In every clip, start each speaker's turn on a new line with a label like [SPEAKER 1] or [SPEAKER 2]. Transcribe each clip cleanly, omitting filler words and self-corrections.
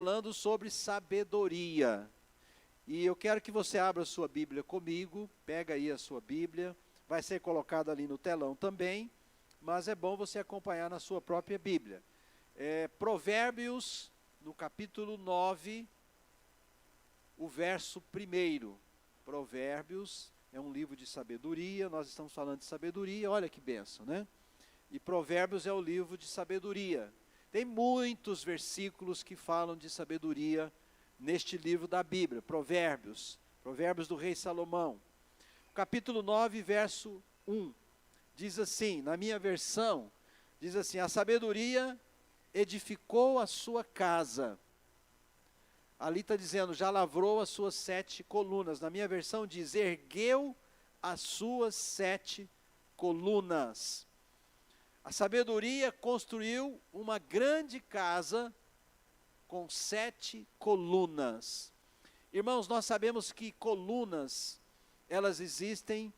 [SPEAKER 1] falando sobre sabedoria. E eu quero que você abra a sua Bíblia comigo, pega aí a sua Bíblia, vai ser colocado ali no telão também, mas é bom você acompanhar na sua própria Bíblia. Provérbios, no capítulo 9, o verso 1. Provérbios é um livro de sabedoria, nós estamos falando de sabedoria, olha que bênção, né? E Provérbios é o livro de sabedoria. Tem muitos versículos que falam de sabedoria neste livro da Bíblia, Provérbios do rei Salomão. Capítulo 9, verso 1, diz assim, na minha versão, diz assim: a sabedoria edificou a sua casa. Ali está dizendo, já lavrou as suas 7 colunas. Na minha versão diz, ergueu as suas 7 colunas. A sabedoria construiu uma grande casa com 7 colunas. Irmãos, nós sabemos que colunas, elas existem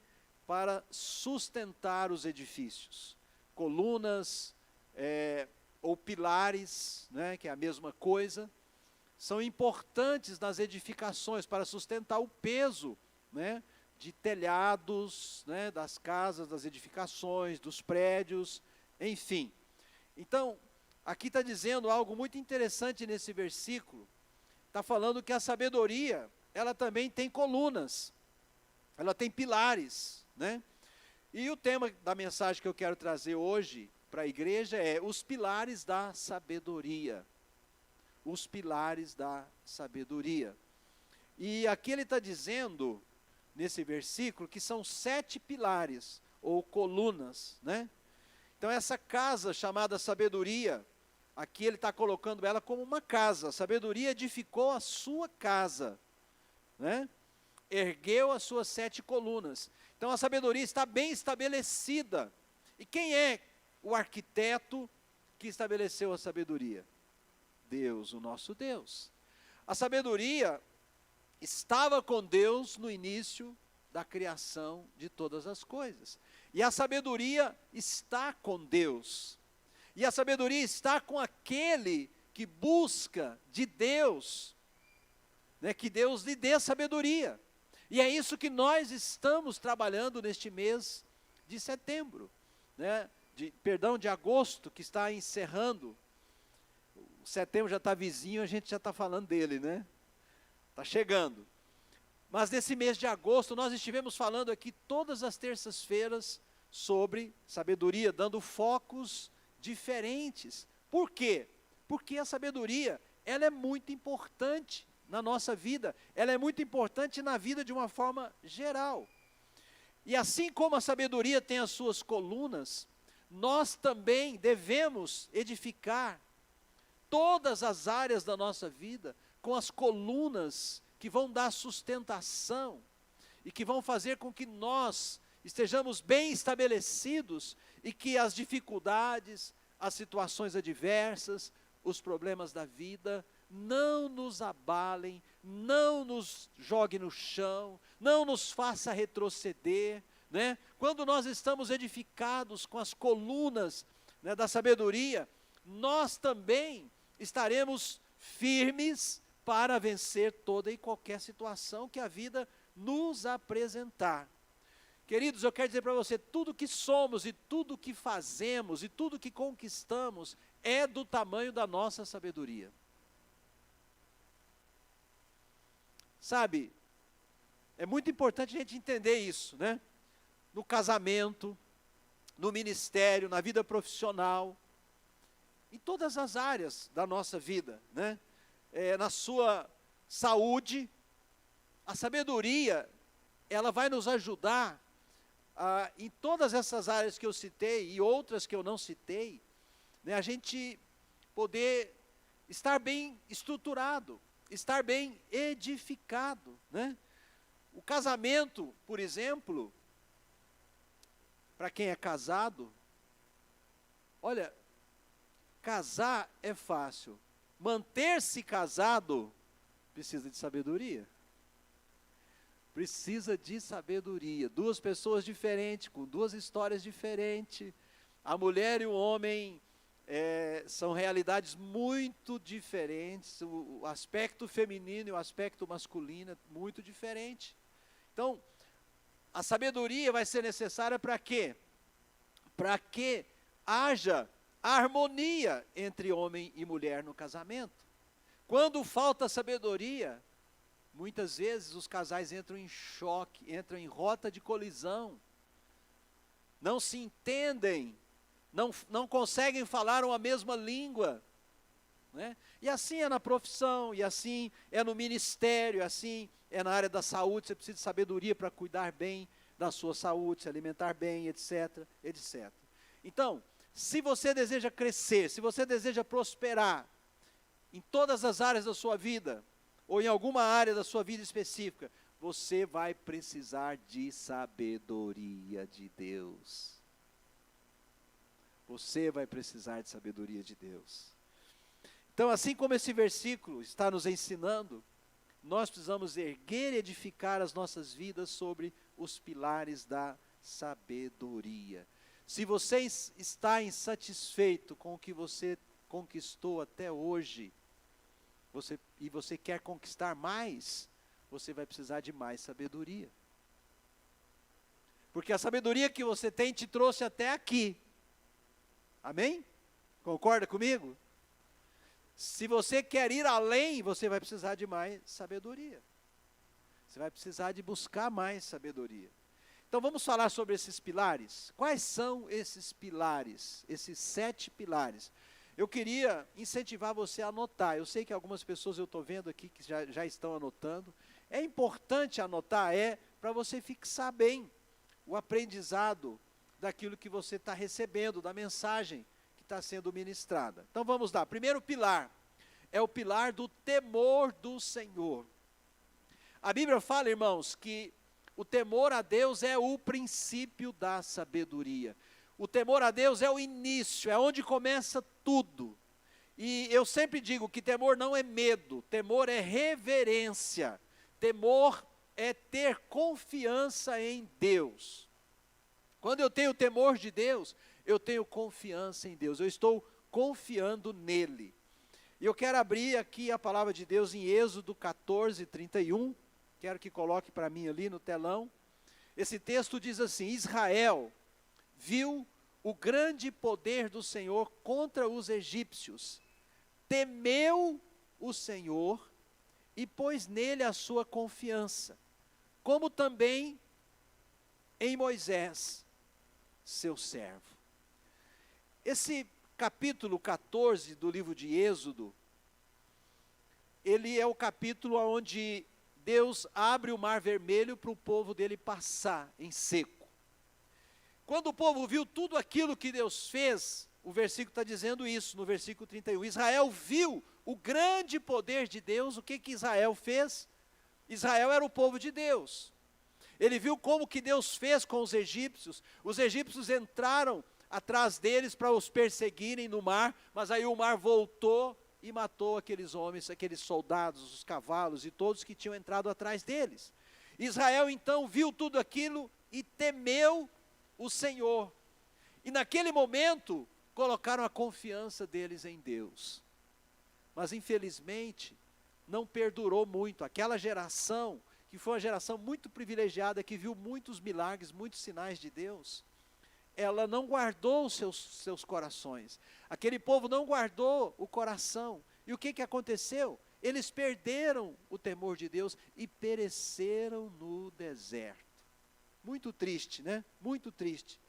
[SPEAKER 1] para sustentar os edifícios. Colunas ou pilares, né, que é a mesma coisa, são importantes nas edificações para sustentar o peso, né, de telhados, né, das casas, das edificações, dos prédios, enfim. Então, aqui está dizendo algo muito interessante nesse versículo. Está falando que a sabedoria, ela também tem colunas, ela tem pilares, né? E o tema da mensagem que eu quero trazer hoje para a igreja é os pilares da sabedoria. Os pilares da sabedoria. E aqui ele está dizendo, nesse versículo, que são 7 pilares, ou colunas, né? Então essa casa chamada sabedoria, aqui ele está colocando ela como uma casa. A sabedoria edificou a sua casa, né? Ergueu as suas 7 colunas. Então a sabedoria está bem estabelecida. E quem é o arquiteto que estabeleceu a sabedoria? Deus, o nosso Deus. A sabedoria estava com Deus no início da criação de todas as coisas. E a sabedoria está com Deus. E a sabedoria está com aquele que busca de Deus, né, que Deus lhe dê sabedoria. E é isso que nós estamos trabalhando neste mês de setembro, né, de agosto, que está encerrando. O setembro já está vizinho, a gente já está falando dele, né? Está chegando. Mas nesse mês de agosto, nós estivemos falando aqui todas as terças-feiras sobre sabedoria, dando focos diferentes. Por quê? Porque a sabedoria, ela é muito importante na nossa vida, ela é muito importante na vida de uma forma geral. E assim como a sabedoria tem as suas colunas, nós também devemos edificar todas as áreas da nossa vida com as colunas que vão dar sustentação e que vão fazer com que nós estejamos bem estabelecidos e que as dificuldades, as situações adversas, os problemas da vida não nos abalem, não nos jogue no chão, não nos faça retroceder, né? Quando nós estamos edificados com as colunas, né, da sabedoria, nós também estaremos firmes para vencer toda e qualquer situação que a vida nos apresentar. Queridos, eu quero dizer para você, tudo que somos e tudo que fazemos e tudo que conquistamos é do tamanho da nossa sabedoria. Sabe, é muito importante a gente entender isso, né? No casamento, no ministério, na vida profissional, em todas as áreas da nossa vida, né? Na sua saúde, a sabedoria, ela vai nos ajudar em todas essas áreas que eu citei e outras que eu não citei, né, a gente poder estar bem estruturado, estar bem edificado, né? O casamento, por exemplo, para quem é casado, olha, casar é fácil, manter-se casado precisa de sabedoria. Precisa de sabedoria. Duas pessoas diferentes, com duas histórias diferentes. A mulher e o homem são realidades muito diferentes, o aspecto feminino e o aspecto masculino é muito diferente. Então, a sabedoria vai ser necessária para quê? Para que haja harmonia entre homem e mulher no casamento. Quando falta sabedoria, muitas vezes os casais entram em choque, entram em rota de colisão, não se entendem, não conseguem falar uma mesma língua, né? E assim é na profissão, e assim é no ministério, assim é na área da saúde. Você precisa de sabedoria para cuidar bem da sua saúde, se alimentar bem, etc, etc. Então, se você deseja crescer, se você deseja prosperar em todas as áreas da sua vida, ou em alguma área da sua vida específica, você vai precisar de sabedoria de Deus. Você vai precisar de sabedoria de Deus. Então, assim como esse versículo está nos ensinando, nós precisamos erguer e edificar as nossas vidas sobre os pilares da sabedoria. Se você está insatisfeito com o que você conquistou até hoje, e você quer conquistar mais, você vai precisar de mais sabedoria. Porque a sabedoria que você tem te trouxe até aqui. Amém? Concorda comigo? Se você quer ir além, você vai precisar de mais sabedoria. Você vai precisar de buscar mais sabedoria. Então vamos falar sobre esses pilares. Quais são esses pilares? Esses 7 pilares. Eu queria incentivar você a anotar. Eu sei que algumas pessoas eu estou vendo aqui que já estão anotando. É importante anotar, para você fixar bem o aprendizado daquilo que você está recebendo, da mensagem que está sendo ministrada. Então vamos lá. Primeiro pilar é o pilar do temor do Senhor. A Bíblia fala, irmãos, que o temor a Deus é o princípio da sabedoria. O temor a Deus é o início, é onde começa tudo. E eu sempre digo que temor não é medo, temor é reverência. Temor é ter confiança em Deus. Quando eu tenho temor de Deus, eu tenho confiança em Deus, eu estou confiando nele. E eu quero abrir aqui a palavra de Deus em Êxodo 14, 31, quero que coloque para mim ali no telão. Esse texto diz assim: Israel viu o grande poder do Senhor contra os egípcios, temeu o Senhor e pôs nele a sua confiança, como também em Moisés, seu servo. Esse capítulo 14 do livro de Êxodo, ele é o capítulo onde Deus abre o mar vermelho para o povo dele passar em seco. Quando o povo viu tudo aquilo que Deus fez, o versículo está dizendo isso, no versículo 31, Israel viu o grande poder de Deus. O que Israel fez? Israel era o povo de Deus. Ele viu como que Deus fez com os egípcios entraram atrás deles para os perseguirem no mar, mas aí o mar voltou e matou aqueles homens, aqueles soldados, os cavalos e todos que tinham entrado atrás deles. Israel então viu tudo aquilo e temeu o Senhor. E naquele momento, colocaram a confiança deles em Deus. Mas infelizmente, não perdurou muito. Aquela geração, que foi uma geração muito privilegiada, que viu muitos milagres, muitos sinais de Deus, ela não guardou os seus corações. Aquele povo não guardou o coração. E o que aconteceu? Eles perderam o temor de Deus e pereceram no deserto. Muito triste, né? Muito triste.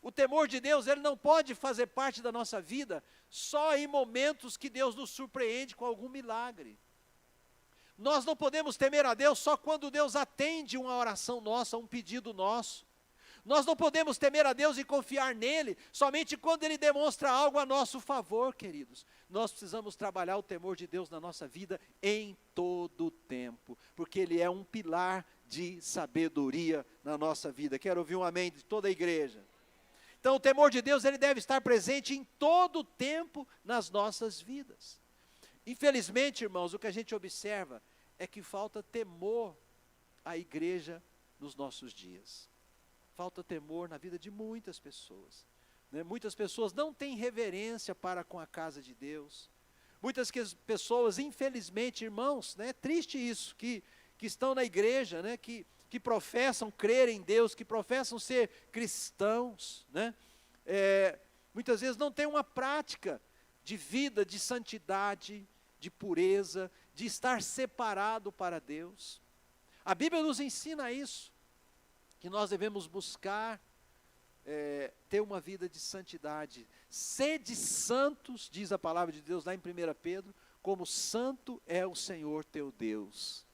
[SPEAKER 1] O temor de Deus, ele não pode fazer parte da nossa vida só em momentos que Deus nos surpreende com algum milagre. Nós não podemos temer a Deus só quando Deus atende uma oração nossa, um pedido nosso. Nós não podemos temer a Deus e confiar nele somente quando ele demonstra algo a nosso favor, queridos. Nós precisamos trabalhar o temor de Deus na nossa vida em todo o tempo, porque ele é um pilar de sabedoria na nossa vida. Quero ouvir um amém de toda a igreja. Então o temor de Deus, ele deve estar presente em todo o tempo nas nossas vidas. Infelizmente, irmãos, o que a gente observa é que falta temor à igreja nos nossos dias. Falta temor na vida de muitas pessoas, né? Muitas pessoas não têm reverência para com a casa de Deus. Muitas pessoas, infelizmente, irmãos, né, é triste isso, que estão na igreja, né, que professam crer em Deus, que professam ser cristãos, né, muitas vezes não têm uma prática de vida, de santidade, de pureza, de estar separado para Deus. A Bíblia nos ensina isso, que nós devemos buscar ter uma vida de santidade. Sede santos, diz a palavra de Deus lá em 1 Pedro, como santo é o Senhor teu Deus.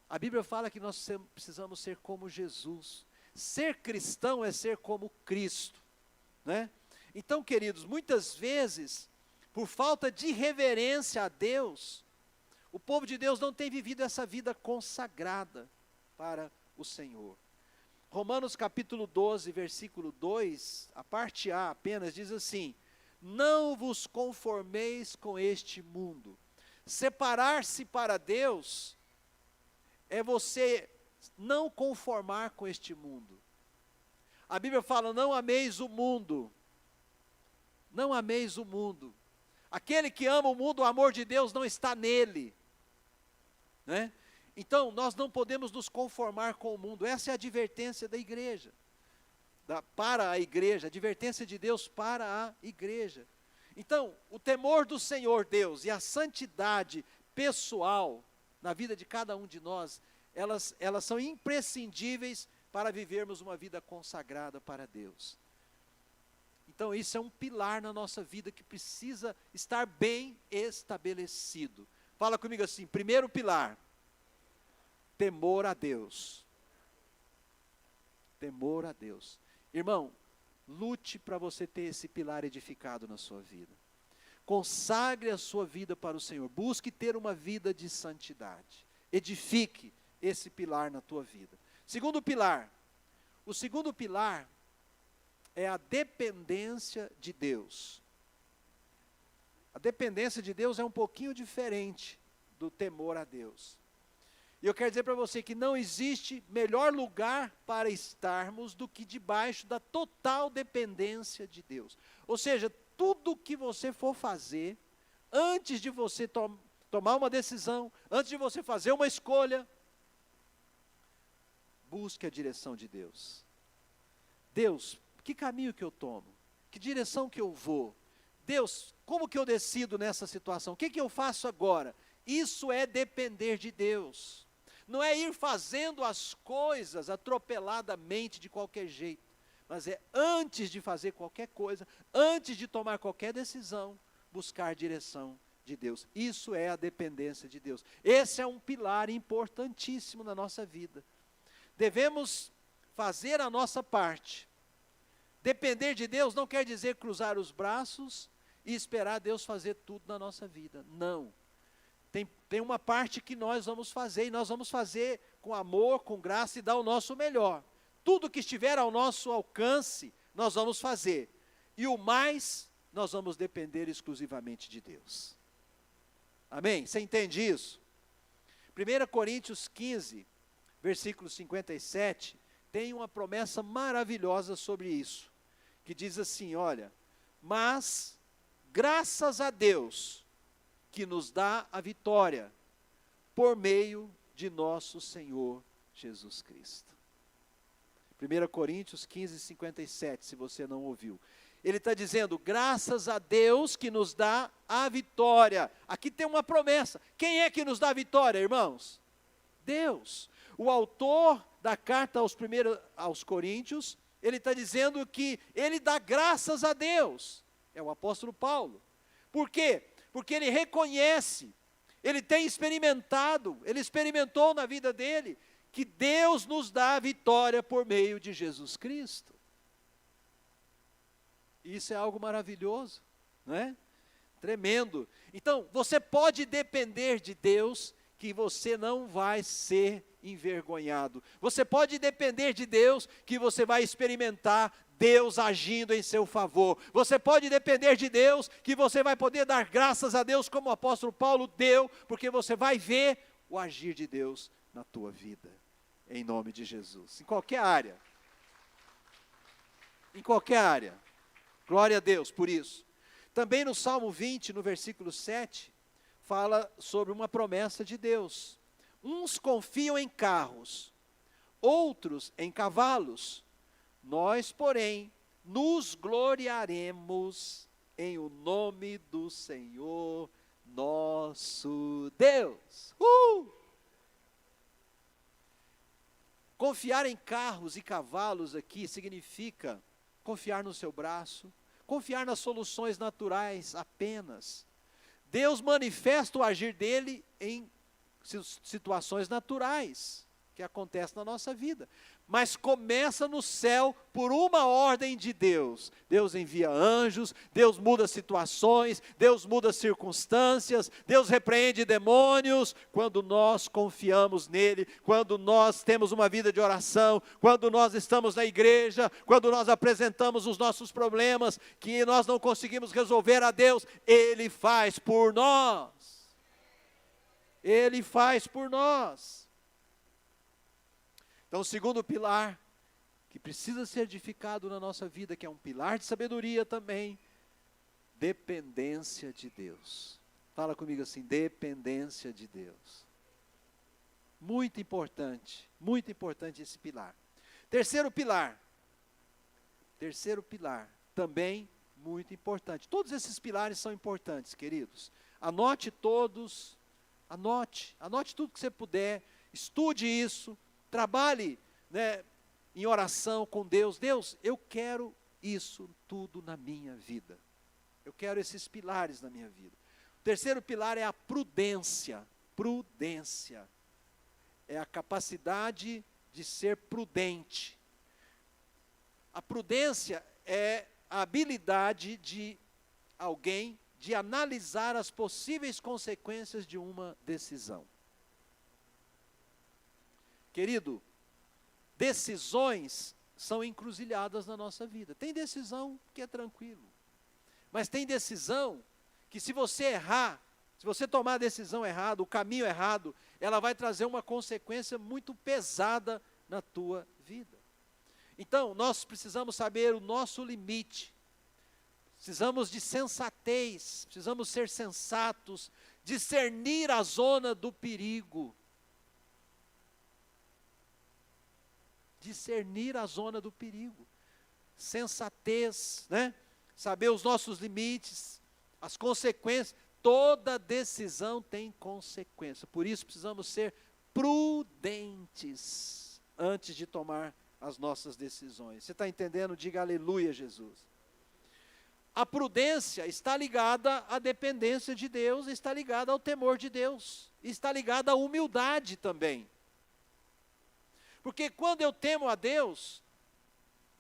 [SPEAKER 1] A Bíblia fala que nós precisamos ser como Jesus. Ser cristão é ser como Cristo, né? Então, queridos, muitas vezes, por falta de reverência a Deus, o povo de Deus não tem vivido essa vida consagrada para o Senhor. Romanos capítulo 12, versículo 2, a parte A apenas diz assim: não vos conformeis com este mundo. Separar-se para Deus é você não conformar com este mundo. A Bíblia fala: não ameis o mundo. Não ameis o mundo. Aquele que ama o mundo, o amor de Deus não está nele, né? Então, nós não podemos nos conformar com o mundo. Essa é a advertência da igreja, para a igreja, a advertência de Deus para a igreja. Então, o temor do Senhor Deus e a santidade pessoal na vida de cada um de nós, elas são imprescindíveis para vivermos uma vida consagrada para Deus. Então, isso é um pilar na nossa vida que precisa estar bem estabelecido. Fala comigo assim: primeiro pilar, temor a Deus. Temor a Deus. Irmão, lute para você ter esse pilar edificado na sua vida. Consagre a sua vida para o Senhor. Busque ter uma vida de santidade. Edifique esse pilar na tua vida. Segundo pilar. O segundo pilar é a dependência de Deus. A dependência de Deus é um pouquinho diferente do temor a Deus. E eu quero dizer para você que não existe melhor lugar para estarmos do que debaixo da total dependência de Deus. Ou seja, tudo que você for fazer, antes de você tomar uma decisão, antes de você fazer uma escolha, busque a direção de Deus. Deus, que caminho que eu tomo? Que direção que eu vou? Deus, como que eu decido nessa situação? O que eu faço agora? Isso é depender de Deus. Não é ir fazendo as coisas atropeladamente de qualquer jeito, mas é antes de fazer qualquer coisa, antes de tomar qualquer decisão, buscar direção de Deus. Isso é a dependência de Deus. Esse é um pilar importantíssimo na nossa vida. Devemos fazer a nossa parte. Depender de Deus não quer dizer cruzar os braços e esperar Deus fazer tudo na nossa vida. Não. Tem uma parte que nós vamos fazer, e nós vamos fazer com amor, com graça e dar o nosso melhor. Tudo que estiver ao nosso alcance, nós vamos fazer. E o mais, nós vamos depender exclusivamente de Deus. Amém? Você entende isso? 1 Coríntios 15, versículo 57, tem uma promessa maravilhosa sobre isso, que diz assim, olha: mas, graças a Deus, que nos dá a vitória, por meio de nosso Senhor Jesus Cristo. 1 Coríntios 15, 57, se você não ouviu. Ele está dizendo, graças a Deus que nos dá a vitória. Aqui tem uma promessa. Quem é que nos dá a vitória, irmãos? Deus. O autor da carta aos Coríntios, ele está dizendo que ele dá graças a Deus. É o apóstolo Paulo. Por quê? Porque ele reconhece, ele tem experimentado, ele experimentou na vida dele, que Deus nos dá a vitória por meio de Jesus Cristo. Isso é algo maravilhoso, não é? Tremendo. Então, você pode depender de Deus, que você não vai ser envergonhado. Você pode depender de Deus, que você vai experimentar Deus agindo em seu favor. Você pode depender de Deus, que você vai poder dar graças a Deus, como o apóstolo Paulo deu, porque você vai ver o agir de Deus na tua vida, em nome de Jesus, em qualquer área. Em qualquer área. Glória a Deus por isso. Também no Salmo 20, no versículo 7, fala sobre uma promessa de Deus. Uns confiam em carros, outros em cavalos. Nós, porém, nos gloriaremos em o nome do Senhor nosso Deus. Confiar em carros e cavalos aqui significa confiar no seu braço, confiar nas soluções naturais apenas. Deus manifesta o agir dele em situações naturais que acontecem na nossa vida. Mas começa no céu por uma ordem de Deus. Deus envia anjos, Deus muda situações, Deus muda circunstâncias, Deus repreende demônios. Quando nós confiamos nele, quando nós temos uma vida de oração, quando nós estamos na igreja, quando nós apresentamos os nossos problemas, que nós não conseguimos resolver a Deus, Ele faz por nós. Ele faz por nós. Então, o segundo pilar, que precisa ser edificado na nossa vida, que é um pilar de sabedoria também, dependência de Deus. Fala comigo assim, dependência de Deus. Muito importante esse pilar. Terceiro pilar, também muito importante. Todos esses pilares são importantes, queridos. Anote todos, anote tudo que você puder, estude isso. Trabalhe, né, em oração com Deus. Deus, eu quero isso tudo na minha vida. Eu quero esses pilares na minha vida. O terceiro pilar é a prudência. Prudência. É a capacidade de ser prudente. A prudência é a habilidade de alguém de analisar as possíveis consequências de uma decisão. Querido, decisões são encruzilhadas na nossa vida. Tem decisão que é tranquilo, mas tem decisão que se você errar, se você tomar a decisão errada, o caminho errado, ela vai trazer uma consequência muito pesada na tua vida. Então, nós precisamos saber o nosso limite, precisamos de sensatez, precisamos ser sensatos, discernir a zona do perigo. Discernir a zona do perigo, sensatez, né? Saber os nossos limites, as consequências. Toda decisão tem consequência, por isso precisamos ser prudentes antes de tomar as nossas decisões. Você está entendendo? Diga aleluia, Jesus. A prudência está ligada à dependência de Deus, está ligada ao temor de Deus, está ligada à humildade também. Porque quando eu temo a Deus,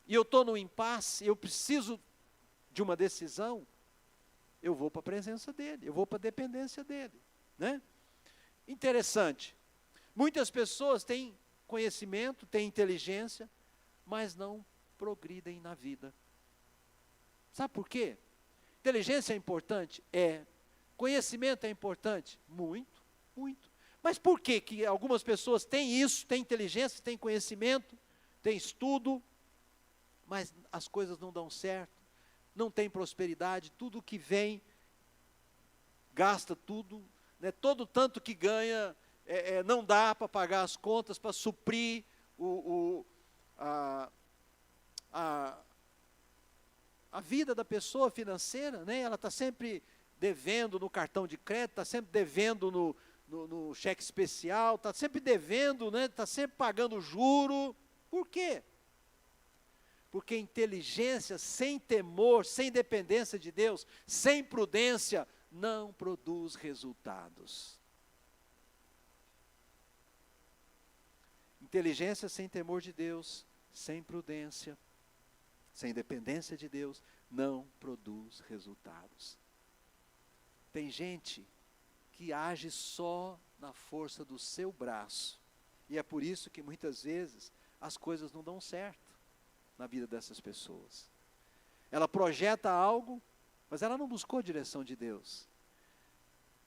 [SPEAKER 1] e eu estou no impasse, eu preciso de uma decisão, eu vou para a presença dEle, eu vou para a dependência dEle, né? Interessante, muitas pessoas têm conhecimento, têm inteligência, mas não progridem na vida. Sabe por quê? Inteligência é importante? É. Conhecimento é importante? Muito, muito. Mas por que algumas pessoas têm isso, têm inteligência, têm conhecimento, têm estudo, mas as coisas não dão certo, não tem prosperidade, tudo que vem, gasta tudo, né, todo tanto que ganha, não dá para pagar as contas, para suprir a vida da pessoa financeira, né, ela está sempre devendo no cartão de crédito, está sempre devendo no cheque especial, está sempre devendo, né? Está sempre pagando juro. Por quê? Porque inteligência sem temor, sem dependência de Deus, sem prudência, não produz resultados. Inteligência sem temor de Deus, sem prudência, sem dependência de Deus, não produz resultados. Tem gente que age só na força do seu braço. E é por isso que muitas vezes as coisas não dão certo na vida dessas pessoas. Ela projeta algo, mas ela não buscou a direção de Deus.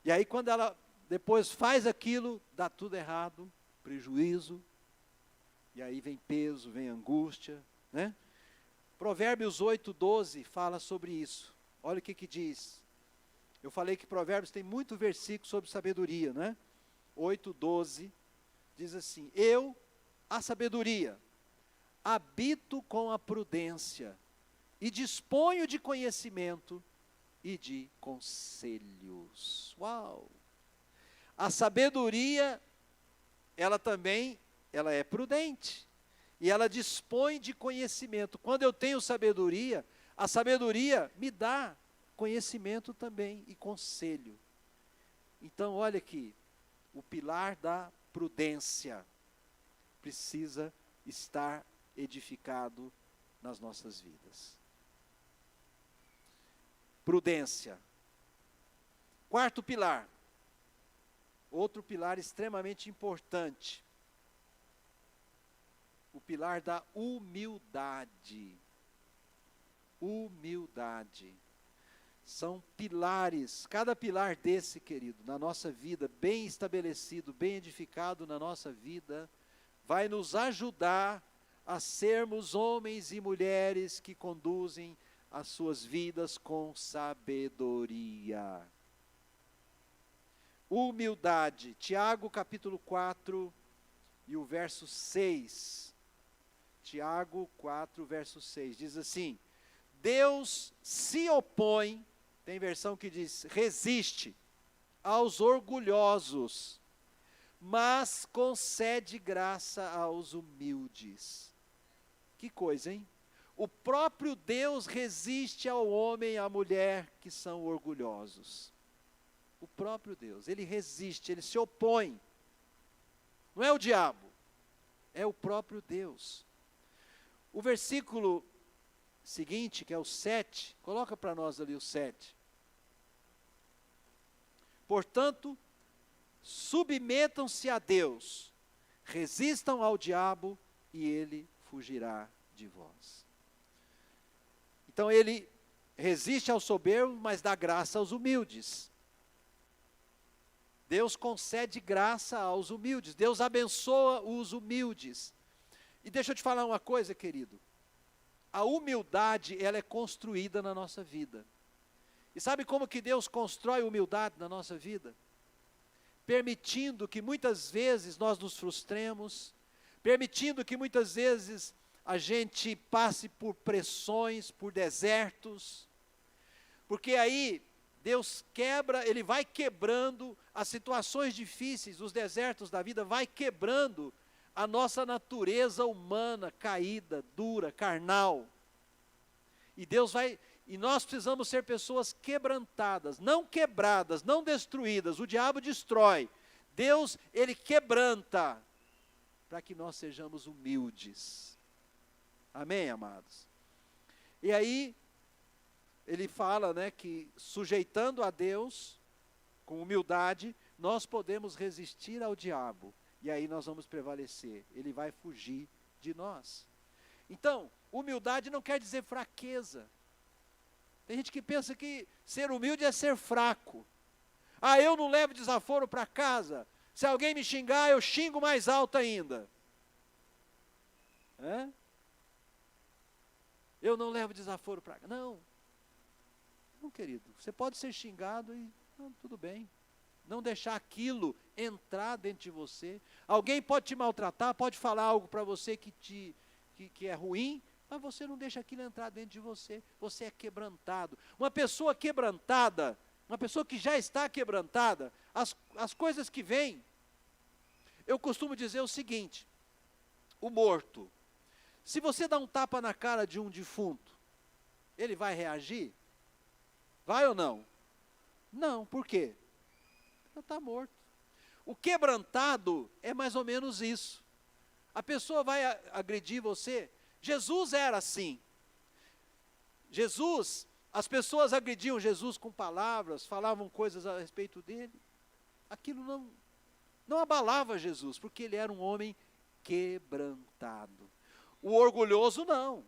[SPEAKER 1] E aí quando ela depois faz aquilo, dá tudo errado, prejuízo, e aí vem peso, vem angústia, né? Provérbios 8:12 fala sobre isso. Olha o que diz. Eu falei que Provérbios tem muito versículo sobre sabedoria, né? 8:12 diz assim: eu, a sabedoria, habito com a prudência e disponho de conhecimento e de conselhos. Uau! A sabedoria, ela é prudente. E ela dispõe de conhecimento. Quando eu tenho sabedoria, a sabedoria me dá conhecimento também e conselho. Então, olha aqui, o pilar da prudência precisa estar edificado nas nossas vidas. Prudência. Quarto pilar. Outro pilar extremamente importante. O pilar da humildade. Humildade. São pilares, cada pilar desse, querido, na nossa vida, bem estabelecido, bem edificado na nossa vida, vai nos ajudar a sermos homens e mulheres que conduzem as suas vidas com sabedoria. Humildade. Tiago capítulo 4 e o verso 6. Tiago 4, verso 6, diz assim: Deus se opõe, tem versão que diz, resiste aos orgulhosos, mas concede graça aos humildes. Que coisa, hein? O próprio Deus resiste ao homem e à mulher que são orgulhosos. O próprio Deus, ele resiste, ele se opõe. Não é o diabo, é o próprio Deus. O versículo seguinte, que é o 7, coloca para nós ali o 7. Portanto, submetam-se a Deus, resistam ao diabo e ele fugirá de vós. Então ele resiste ao soberbo, mas dá graça aos humildes. Deus concede graça aos humildes, Deus abençoa os humildes. E deixa eu te falar uma coisa, querido. A humildade, ela é construída na nossa vida. E sabe como que Deus constrói humildade na nossa vida? Permitindo que muitas vezes nós nos frustremos, permitindo que muitas vezes a gente passe por pressões, por desertos, porque aí Deus quebra, Ele vai quebrando as situações difíceis, os desertos da vida, vai quebrando a nossa natureza humana, caída, dura, carnal. E nós precisamos ser pessoas quebrantadas, não quebradas, não destruídas. O diabo destrói. Deus, ele quebranta, para que nós sejamos humildes. Amém, amados? E aí, ele fala, né, que sujeitando a Deus, com humildade, nós podemos resistir ao diabo. E aí nós vamos prevalecer, ele vai fugir de nós. Então, humildade não quer dizer fraqueza. Tem gente que pensa que ser humilde é ser fraco. Ah, eu não levo desaforo para casa. Se alguém me xingar, eu xingo mais alto ainda. Eu não levo desaforo para casa. Não, querido, você pode ser xingado e tudo bem. Não deixar aquilo entrar dentro de você. Alguém pode te maltratar, pode falar algo para você que é ruim, mas você não deixa aquilo entrar dentro de você. Você é quebrantado. Uma pessoa quebrantada, uma pessoa que já está quebrantada, as coisas que vêm, eu costumo dizer o seguinte: o morto, se você dá um tapa na cara de um defunto, ele vai reagir? Vai ou não? Não, por quê? Está morto. O quebrantado é mais ou menos isso. A pessoa vai agredir você. Jesus era assim. Jesus, as pessoas agrediam Jesus com palavras, falavam coisas a respeito dele. Aquilo não abalava Jesus, porque ele era um homem quebrantado. O orgulhoso não.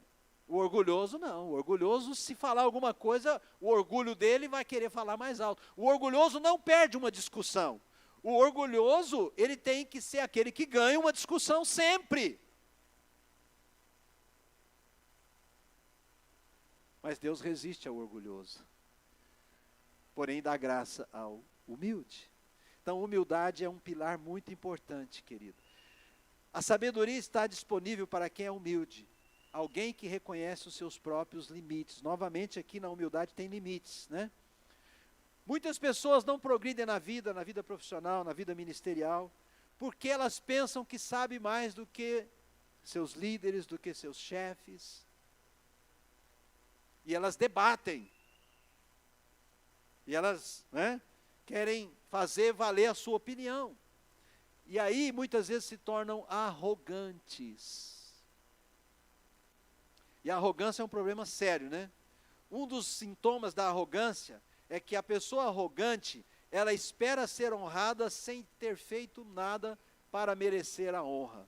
[SPEAKER 1] O orgulhoso não. O orgulhoso, se falar alguma coisa, o orgulho dele vai querer falar mais alto. O orgulhoso não perde uma discussão. O orgulhoso, ele tem que ser aquele que ganha uma discussão sempre. Mas Deus resiste ao orgulhoso, porém dá graça ao humilde. Então, humildade é um pilar muito importante, querido. A sabedoria está disponível para quem é humilde, alguém que reconhece os seus próprios limites. Novamente, aqui na humildade tem limites, né? Muitas pessoas não progridem na vida profissional, na vida ministerial, porque elas pensam que sabem mais do que seus líderes, do que seus chefes. E elas debatem. E elas, querem fazer valer a sua opinião. E aí, muitas vezes, se tornam arrogantes. E a arrogância é um problema sério, né? Um dos sintomas da arrogância é que a pessoa arrogante, ela espera ser honrada sem ter feito nada para merecer a honra.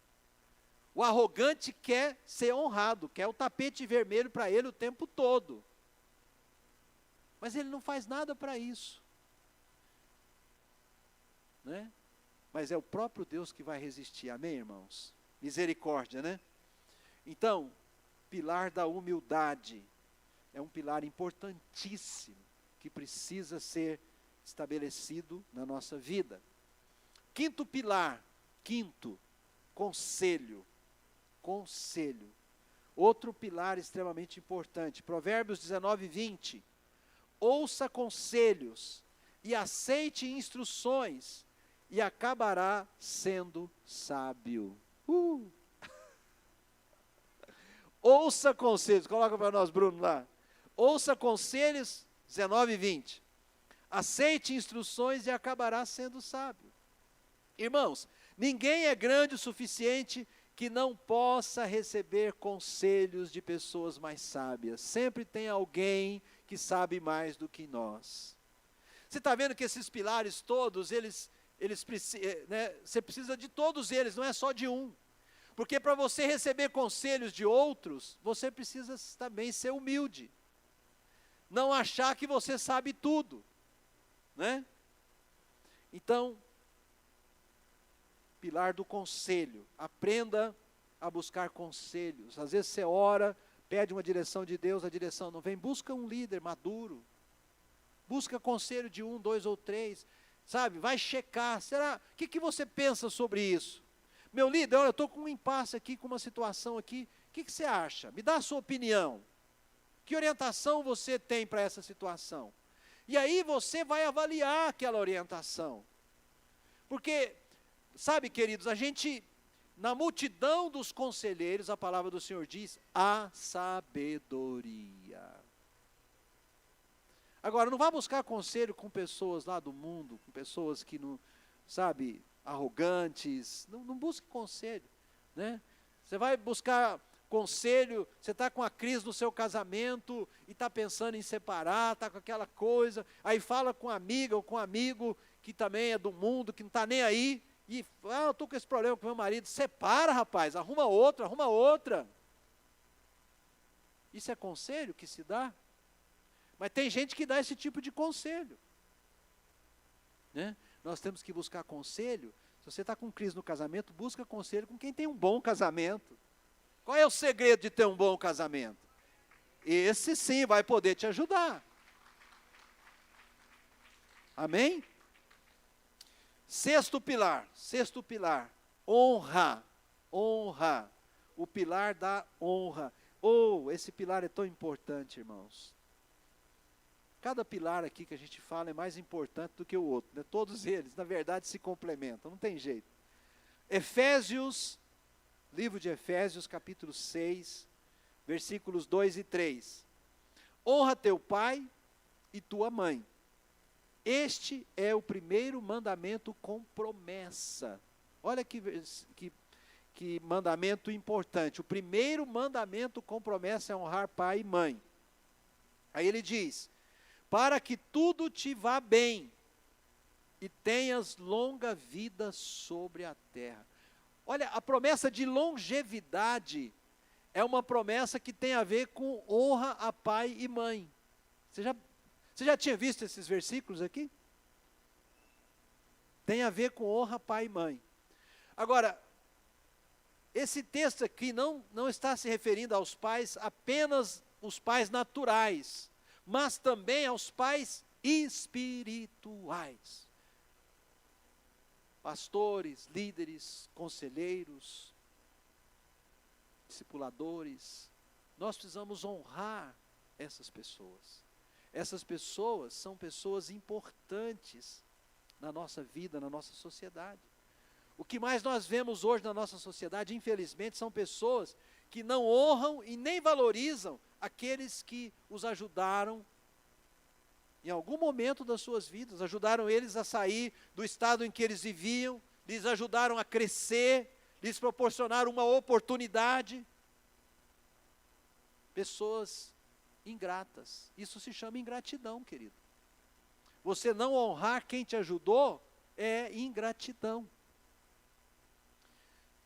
[SPEAKER 1] O arrogante quer ser honrado, quer o tapete vermelho para ele o tempo todo. Mas ele não faz nada para isso. Né? Mas é o próprio Deus que vai resistir, amém, irmãos? Misericórdia, né? Então, pilar da humildade é um pilar importantíssimo que precisa ser estabelecido na nossa vida. Quinto pilar, conselho. Conselho. Outro pilar extremamente importante. Provérbios 19, 20. Ouça conselhos e aceite instruções e acabará sendo sábio. Ouça conselhos, coloca para nós, Bruno, lá. Ouça conselhos, 19 e 20. Aceite instruções e acabará sendo sábio. Irmãos, ninguém é grande o suficiente que não possa receber conselhos de pessoas mais sábias. Sempre tem alguém que sabe mais do que nós. Você está vendo que esses pilares todos, você precisa de todos eles, não é só de um. Porque para você receber conselhos de outros, você precisa também ser humilde. Não achar que você sabe tudo. Né? Então, pilar do conselho. Aprenda a buscar conselhos. Às vezes você ora, pede uma direção de Deus, a direção não vem. Busca um líder maduro. Busca conselho de 1, 2 ou 3. Sabe, vai checar. Será, o que você pensa sobre isso? Meu líder, olha, eu estou com um impasse aqui, com uma situação aqui. O que você acha? Me dá a sua opinião. Que orientação você tem para essa situação? E aí você vai avaliar aquela orientação. Porque, sabe, queridos, a gente, na multidão dos conselheiros, a palavra do Senhor diz, há sabedoria. Agora, não vá buscar conselho com pessoas lá do mundo, com pessoas que não, sabe, arrogantes. Não busque conselho, né? Você vai buscar conselho, você está com a crise no seu casamento e está pensando em separar, está com aquela coisa, aí fala com amiga ou com amigo que também é do mundo, que não está nem aí, e eu estou com esse problema com meu marido. Separa, rapaz, arruma outra. Isso é conselho que se dá? Mas tem gente que dá esse tipo de conselho. Né? Nós temos que buscar conselho. Se você está com crise no casamento, busca conselho com quem tem um bom casamento. Qual é o segredo de ter um bom casamento? Esse sim vai poder te ajudar. Amém? Sexto pilar, honra. O pilar da honra. Esse pilar é tão importante, irmãos. Cada pilar aqui que a gente fala é mais importante do que o outro, né? Todos eles, na verdade, se complementam, não tem jeito. Livro de Efésios, capítulo 6, versículos 2 e 3. Honra teu pai e tua mãe. Este é o primeiro mandamento com promessa. Olha que mandamento importante. O primeiro mandamento com promessa é honrar pai e mãe. Aí ele diz, para que tudo te vá bem e tenhas longa vida sobre a terra. Olha, a promessa de longevidade é uma promessa que tem a ver com honra a pai e mãe. Você já tinha visto esses versículos aqui? Tem a ver com honra a pai e mãe. Agora, esse texto aqui não está se referindo aos pais apenas os pais naturais, mas também aos pais espirituais. Pastores, líderes, conselheiros, discipuladores, nós precisamos honrar essas pessoas. Essas pessoas são pessoas importantes na nossa vida, na nossa sociedade. O que mais nós vemos hoje na nossa sociedade, infelizmente, são pessoas que não honram e nem valorizam aqueles que os ajudaram em algum momento das suas vidas, ajudaram eles a sair do estado em que eles viviam, lhes ajudaram a crescer, lhes proporcionaram uma oportunidade. Pessoas ingratas, isso se chama ingratidão, querido. Você não honrar quem te ajudou é ingratidão.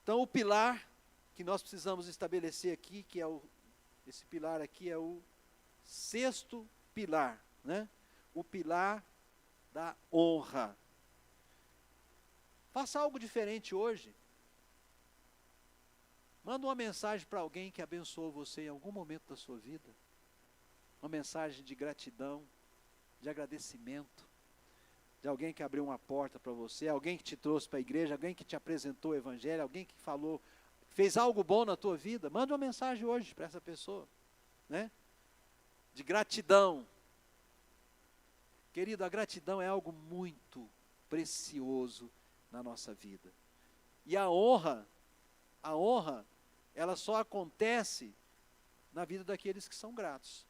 [SPEAKER 1] Então, o pilar que nós precisamos estabelecer aqui, que é esse pilar aqui é o sexto pilar, né? O pilar da honra. Faça algo diferente hoje. Manda uma mensagem para alguém que abençoou você em algum momento da sua vida. Uma mensagem de gratidão, de agradecimento, de alguém que abriu uma porta para você, alguém que te trouxe para a igreja, alguém que te apresentou o evangelho, alguém que falou, fez algo bom na tua vida. Manda uma mensagem hoje para essa pessoa, né? De gratidão. Querido, a gratidão é algo muito precioso na nossa vida. E a honra, ela só acontece na vida daqueles que são gratos.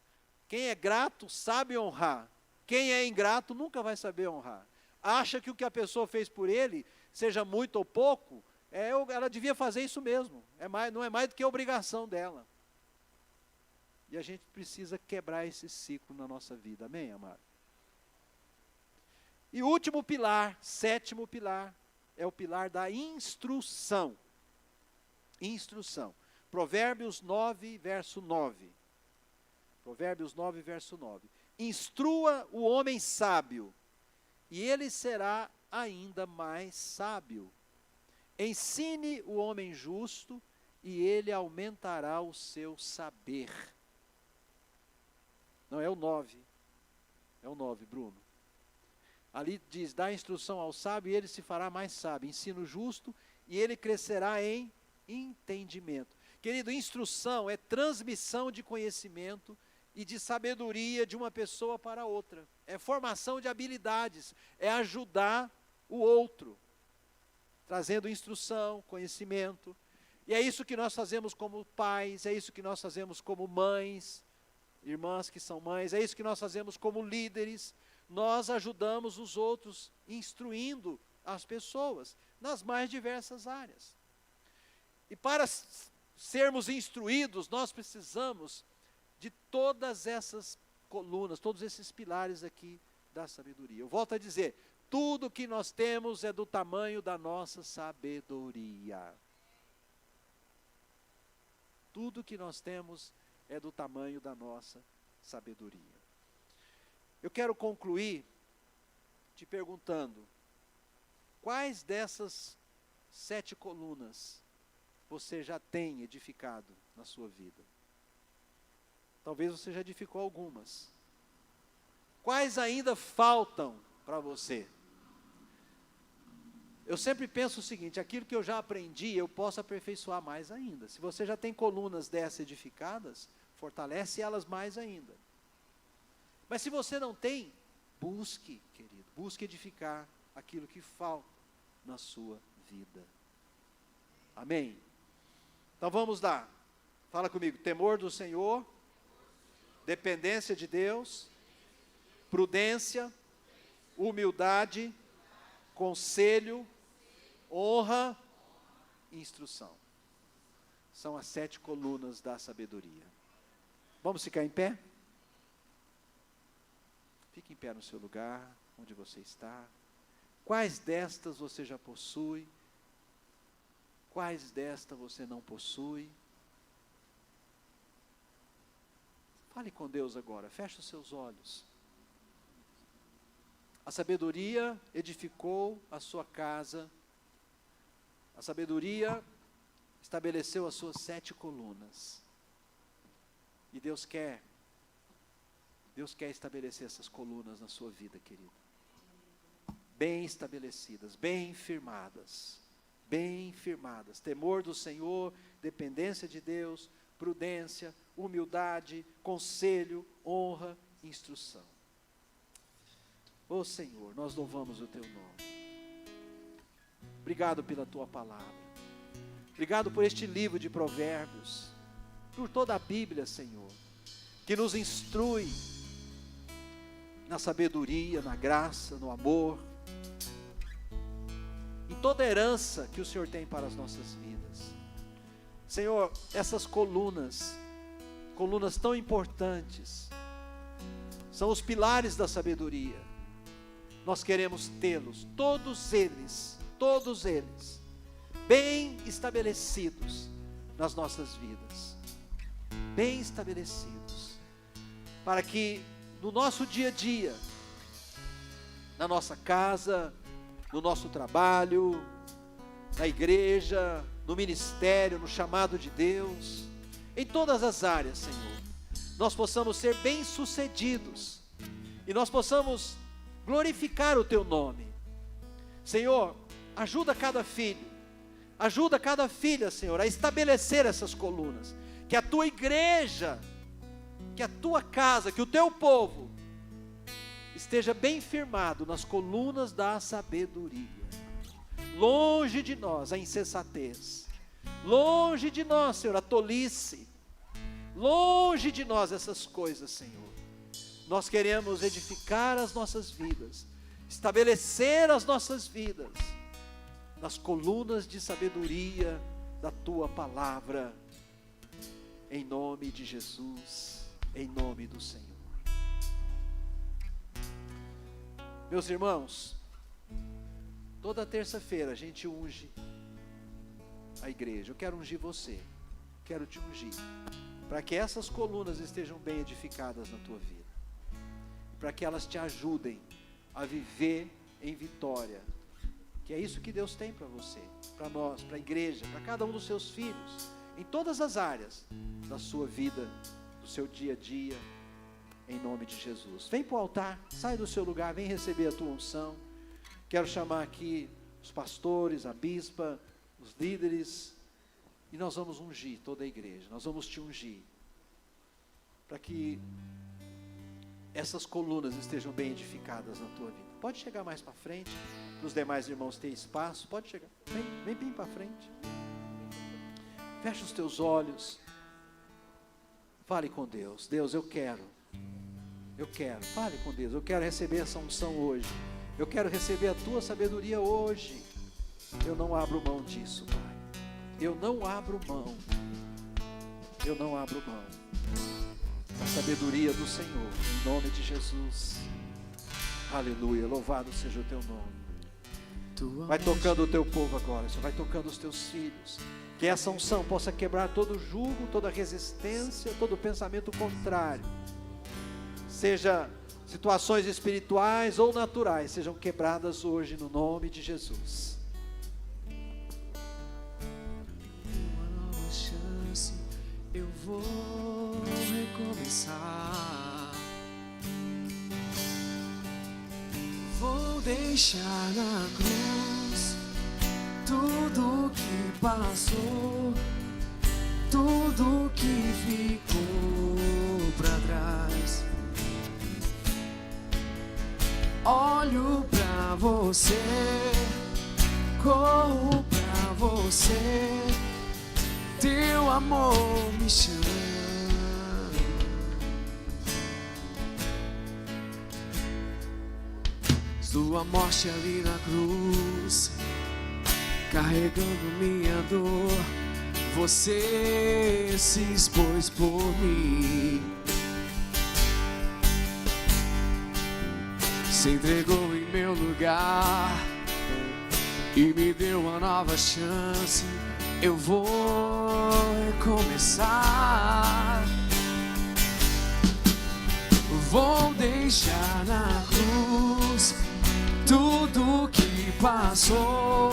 [SPEAKER 1] Quem é grato sabe honrar. Quem é ingrato nunca vai saber honrar. Acha que o que a pessoa fez por ele, seja muito ou pouco, ela devia fazer isso mesmo. Não é mais do que a obrigação dela. E a gente precisa quebrar esse ciclo na nossa vida. Amém, amado? E o último pilar, sétimo pilar, é o pilar da instrução. Instrução. Provérbios 9, verso 9. Provérbios 9, verso 9. Instrua o homem sábio, e ele será ainda mais sábio. Ensine o homem justo, e ele aumentará o seu saber. Não, é o 9. É o 9, Bruno. Ali diz, dá instrução ao sábio, e ele se fará mais sábio. Ensino justo, e ele crescerá em entendimento. Querido, instrução é transmissão de conhecimento e de sabedoria de uma pessoa para outra. É formação de habilidades, é ajudar o outro, trazendo instrução, conhecimento. E é isso que nós fazemos como pais, é isso que nós fazemos como mães, irmãs que são mães, é isso que nós fazemos como líderes. Nós ajudamos os outros, instruindo as pessoas nas mais diversas áreas. E para sermos instruídos, nós precisamos de todas essas colunas, todos esses pilares aqui da sabedoria. Eu volto a dizer, tudo que nós temos é do tamanho da nossa sabedoria. Tudo que nós temos é do tamanho da nossa sabedoria. Eu quero concluir te perguntando, quais dessas 7 colunas você já tem edificado na sua vida? Talvez você já edificou algumas. Quais ainda faltam para você? Eu sempre penso o seguinte, aquilo que eu já aprendi, eu posso aperfeiçoar mais ainda. Se você já tem colunas dessas edificadas, fortalece elas mais ainda. Mas se você não tem, busque, querido, busque edificar aquilo que falta na sua vida. Amém? Então vamos lá. Fala comigo, temor do Senhor, dependência de Deus, prudência, humildade, conselho, honra e instrução. São as 7 colunas da sabedoria. Vamos ficar em pé? Fique em pé no seu lugar, onde você está. Quais destas você já possui? Quais destas você não possui? Fale com Deus agora, feche os seus olhos. A sabedoria edificou a sua casa. A sabedoria estabeleceu as suas 7 colunas. E Deus quer estabelecer essas colunas na sua vida, querido. Bem estabelecidas, bem firmadas. Bem firmadas. Temor do Senhor, dependência de Deus, prudência, humildade, conselho, honra, instrução. Ó Senhor, nós louvamos o Teu nome. Obrigado pela Tua palavra. Obrigado por este livro de Provérbios, por toda a Bíblia, Senhor, que nos instrui na sabedoria, na graça, no amor, em toda a herança que o Senhor tem para as nossas vidas. Senhor, essas colunas tão importantes, são os pilares da sabedoria. Nós queremos tê-los, todos eles, bem estabelecidos nas nossas vidas, bem estabelecidos, para que no nosso dia a dia, na nossa casa, no nosso trabalho, na igreja, no ministério, no chamado de Deus, em todas as áreas, Senhor, nós possamos ser bem-sucedidos, e nós possamos glorificar o Teu nome. Senhor, ajuda cada filho, ajuda cada filha, Senhor, a estabelecer essas colunas, que a Tua igreja, que a Tua casa, que o Teu povo, esteja bem firmado nas colunas da sabedoria. Longe de nós a insensatez, longe de nós, Senhor, a tolice, longe de nós essas coisas, Senhor. Nós queremos edificar as nossas vidas, estabelecer as nossas vidas nas colunas de sabedoria da Tua palavra, em nome de Jesus, em nome do Senhor. Meus irmãos, toda terça-feira a gente unge a igreja. Eu quero ungir você, quero te ungir, para que essas colunas estejam bem edificadas na tua vida, para que elas te ajudem a viver em vitória, que é isso que Deus tem para você, para nós, para a igreja, para cada um dos seus filhos, em todas as áreas da sua vida, do seu dia a dia, em nome de Jesus. Vem para o altar, sai do seu lugar, vem receber a tua unção. Quero chamar aqui os pastores, a bispa, os líderes, e nós vamos ungir toda a igreja, nós vamos te ungir, para que essas colunas estejam bem edificadas na tua vida. Pode chegar mais para frente, para os demais irmãos terem espaço, pode chegar, vem bem para frente. Fecha os teus olhos, fale com Deus. Deus, eu quero, fale com Deus, eu quero receber essa unção hoje, eu quero receber a Tua sabedoria hoje. Eu não abro mão disso, Pai, eu não abro mão da sabedoria do Senhor, em nome de Jesus. Aleluia, louvado seja o Teu nome. Vai tocando o Teu povo agora, Senhor, vai tocando os Teus filhos, que essa unção possa quebrar todo jugo, toda resistência, todo pensamento contrário, seja situações espirituais ou naturais, sejam quebradas hoje no nome de Jesus.
[SPEAKER 2] Uma nova chance, eu vou recomeçar. Vou deixar na cruz tudo que passou, tudo que ficou pra trás. Olho pra você, corro pra você, Teu amor me chama. Sua morte ali na cruz, carregando minha dor, você se expôs por mim, se entregou em meu lugar e me deu uma nova chance. Eu vou recomeçar, vou deixar na cruz tudo que passou,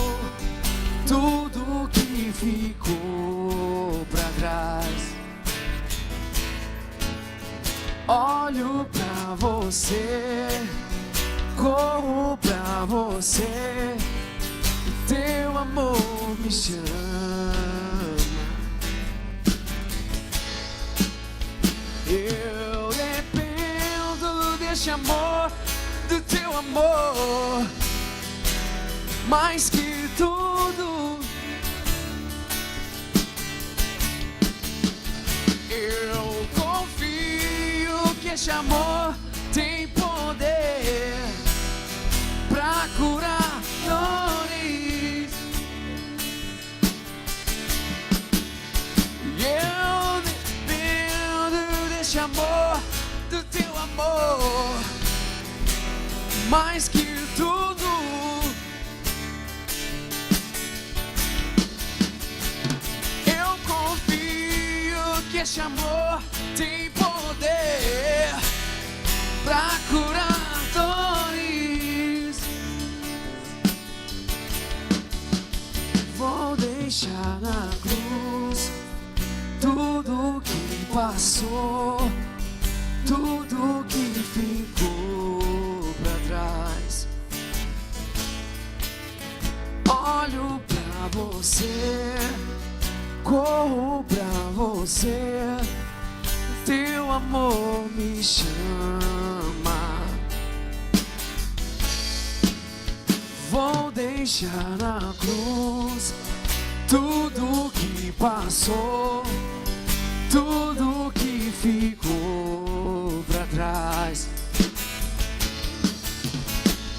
[SPEAKER 2] tudo que ficou pra trás. amor me chama. Eu dependo deste amor, do teu amor, mais que tudo. Eu confio que este amor tem poder pra curar dores. E eu dependo deste amor, do teu amor, mais que tudo. Eu confio que este amor tem poder pra curar dores. Vou deixar na cruz tudo que passou, tudo que ficou pra trás. Olho pra você, corro pra você, teu amor me chama. Vou deixar na cruz tudo que passou, tudo que ficou pra trás.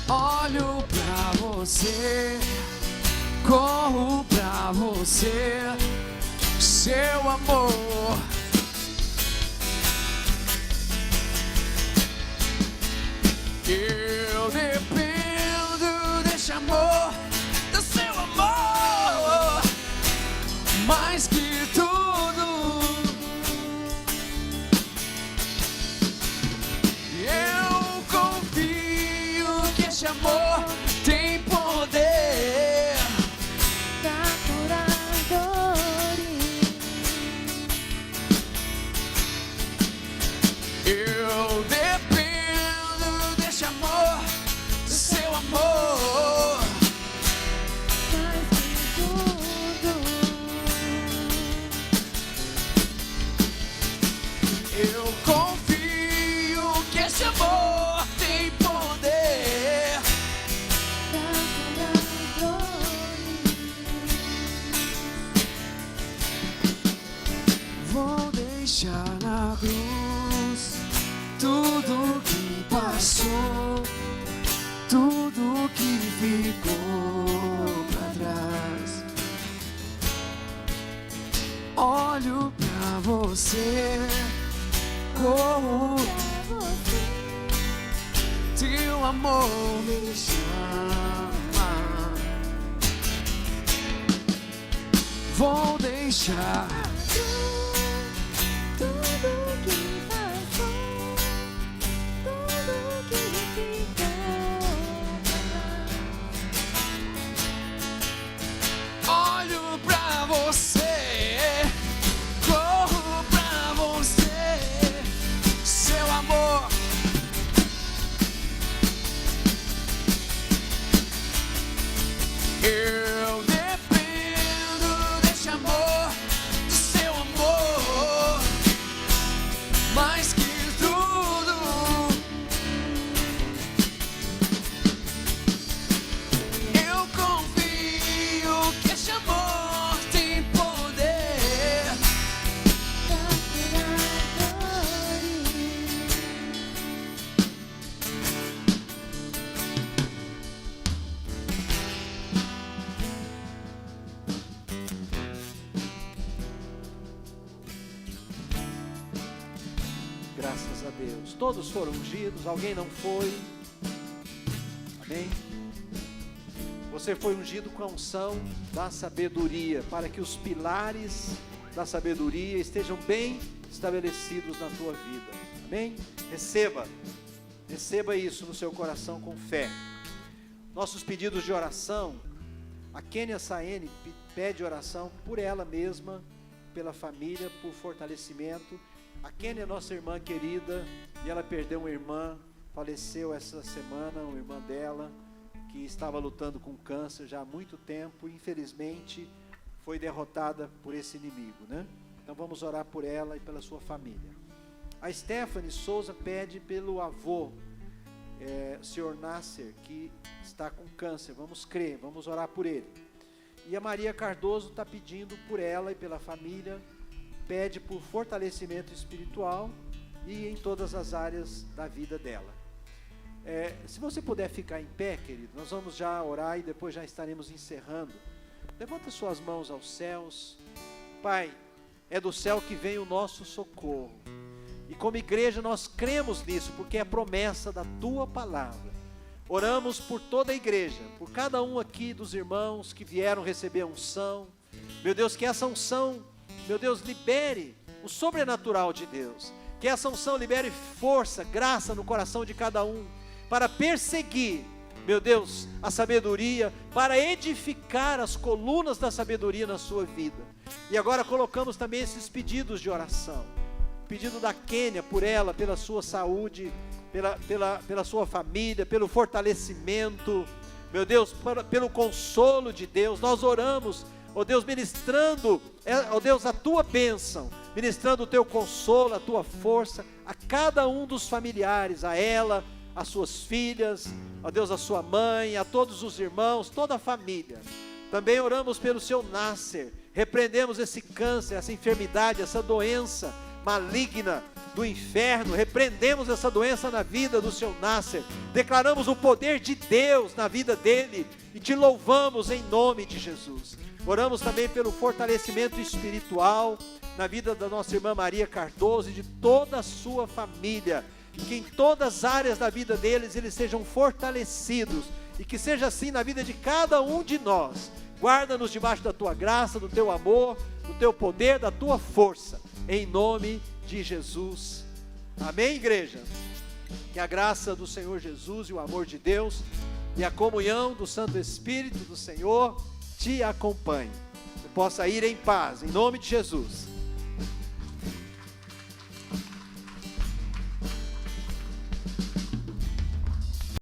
[SPEAKER 2] Olho pra você, corro pra você, seu amor. Eu dependo deste amor, do seu amor, mais que tudo. Eu confio que este amor tem poder
[SPEAKER 3] pra curar dores.
[SPEAKER 2] Eu dependo deste amor, do seu amor,
[SPEAKER 3] Mais que tudo.
[SPEAKER 2] eu confio que este amor tem poder
[SPEAKER 3] Pra curar dores.
[SPEAKER 2] Vou deixar na cruz tudo que passou, tudo que ficou pra trás. Olho pra você, corro,
[SPEAKER 3] Pra você,
[SPEAKER 2] teu amor me chama. Vou deixar
[SPEAKER 3] tudo que passou, tudo que ficou pra trás.
[SPEAKER 2] olho pra você, corro pra você, seu amor. Eu dependo deste amor, do seu amor, mais que tudo. Eu confio que este amor tem poder
[SPEAKER 3] Pra curar dores.
[SPEAKER 1] Graças a Deus. Todos foram ungidos, alguém não foi. Amém? Você foi ungido com a unção da sabedoria, para que os pilares da sabedoria estejam bem estabelecidos na tua vida. Amém? Receba isso no seu coração com fé. Nossos pedidos de oração, a Kênia Saene pede oração por ela mesma, pela família, por fortalecimento. A Kênia é nossa irmã querida e ela perdeu uma irmã, faleceu essa semana, uma irmã dela. que estava lutando com câncer já há muito tempo, e infelizmente foi derrotada por esse inimigo, né? Então vamos orar por ela e pela sua família. A Stephanie Souza pede pelo avô, Sr. Nasser, que está com câncer. Vamos crer, vamos orar por ele. E a Maria Cardoso está pedindo por ela e pela família, pede por fortalecimento espiritual e em todas as áreas da vida dela. Se você puder ficar em pé, querido, nós vamos já orar e depois já estaremos encerrando. Levanta suas mãos aos céus. Pai, é do céu que vem o nosso socorro. E como igreja nós cremos nisso, porque é a promessa da Tua palavra. Oramos por toda a igreja, por cada um aqui dos irmãos que vieram receber a unção. Meu Deus, que essa unção, meu Deus, libere o sobrenatural de Deus. Que essa unção libere força, graça no coração de cada um, para perseguir, meu Deus, a sabedoria, para edificar as colunas da sabedoria na sua vida. E agora colocamos também esses pedidos de oração. Pedido da Quênia por ela, pela sua saúde, pela sua família, pelo fortalecimento, meu Deus, pelo consolo de Deus. Nós oramos, ó Deus, ministrando, ó Deus, a Tua bênção, ministrando o Teu consolo, a Tua força, a cada um dos familiares, a ela, as suas filhas, ó Deus, a sua mãe, a todos os irmãos, toda a família. Também oramos pelo Seu Nasser, repreendemos esse câncer, essa enfermidade, essa doença maligna do inferno, repreendemos essa doença na vida do Seu Nasser, declaramos o poder de Deus na vida dele e Te louvamos em nome de Jesus. Oramos também pelo fortalecimento espiritual na vida da nossa irmã Maria Cardoso e de toda a sua família, e que em todas as áreas da vida deles eles sejam fortalecidos, e que seja assim na vida de cada um de nós. Guarda-nos debaixo da Tua graça, do Teu amor, do Teu poder, da Tua força, em nome de Jesus. Amém, igreja? Que a graça do Senhor Jesus e o amor de Deus e a comunhão do Santo Espírito do Senhor te acompanhe. Você possa ir em paz, em nome de Jesus.